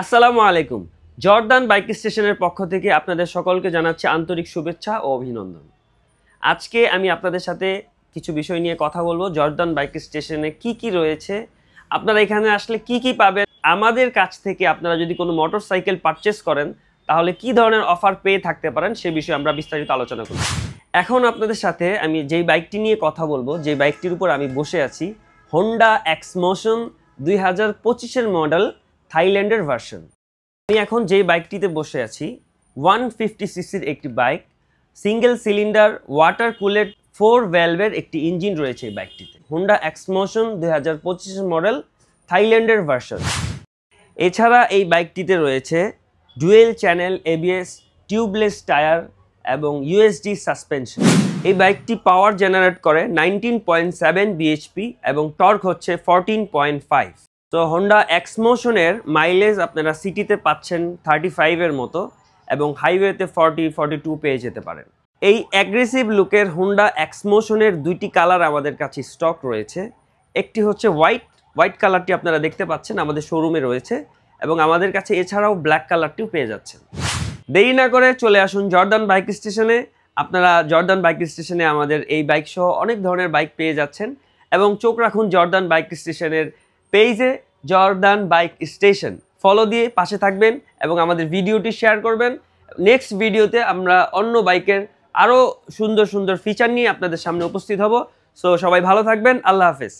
আসসালামু আলাইকুম। Jordan bike স্টেশনের পক্ষ থেকে আপনাদের সকলকে জানাচ্ছি আন্তরিক শুভেচ্ছা ও অভিনন্দন। আজকে আমি আপনাদের সাথে কিছু বিষয় নিয়ে কথা বলবো। জর্দান বাইক স্টেশনে কি কি রয়েছে, আপনারা এখানে আসলে কি কি পাবেন, আমাদের কাছ থেকে আপনারা যদি কোনো মোটরসাইকেল পারচেস করেন তাহলে কি ধরনের অফার পেয়ে থাকতে পারেন সে বিষয়ে আমরা বিস্তারিত আলোচনা করব। এখন আপনাদের সাথে আমি যেই বাইকটি নিয়ে কথা বলবো, যে বাইকটির উপর আমি বসে আছি, হোন্ডা এক্সমোশন 2025-এর মডেল, থাইল্যান্ডের ভার্সন। আমি এখন যেই বাইকটিতে বসে আছি 150 সিসির একটি বাইক, সিঙ্গেল সিলিন্ডার ওয়াটার কুলেড 4 ভ্যালভের একটি ইঞ্জিন রয়েছে এই বাইকটিতে। হোন্ডা এক্সমোশন 2025-এর মডেল, থাইল্যান্ডের ভার্সন। এছাড়া এই বাইকটিতে রয়েছে dual channel ABS, tubeless tyre এবং ইউএসডি সাসপেনশন। এই বাইকটি পাওয়ার জেনারেট করে 19.7 বিএইচপি এবং টর্ক হচ্ছে 14.5। তো হোন্ডা এক্সমোশনের মাইলেজ আপনারা সিটিতে পাচ্ছেন 35-এর মতো এবং হাইওয়েতে 40-42 পেয়ে যেতে পারেন। এই অ্যাগ্রেসিভ লুকের হোন্ডা এক্সমোশনের দুইটি কালার আমাদের কাছে স্টক রয়েছে। একটি হচ্ছে হোয়াইট কালারটি আপনারা দেখতে পাচ্ছেন আমাদের শোরুমে রয়েছে, এবং আমাদের কাছে এছাড়াও ব্ল্যাক কালারটিও পেয়ে যাচ্ছেন। দেরি না করে চলে আসুন জর্দান বাইক স্টেশনে। আপনারা জর্দান বাইক স্টেশনে আমাদের এই বাইক সহ অনেক ধরনের বাইক পেয়ে যাচ্ছেন, এবং চোখ রাখুন জর্দান বাইক স্টেশনের পেজে, জর্দান বাইক স্টেশন ফলো দিয়ে পাশে থাকবেন এবং আমাদের ভিডিওটি শেয়ার করবেন। নেক্সট ভিডিওতে আমরা অন্য বাইকের আরও সুন্দর সুন্দর ফিচার নিয়ে আপনাদের সামনে উপস্থিত হব। সো সবাই ভালো থাকবেন, আল্লাহ হাফেজ।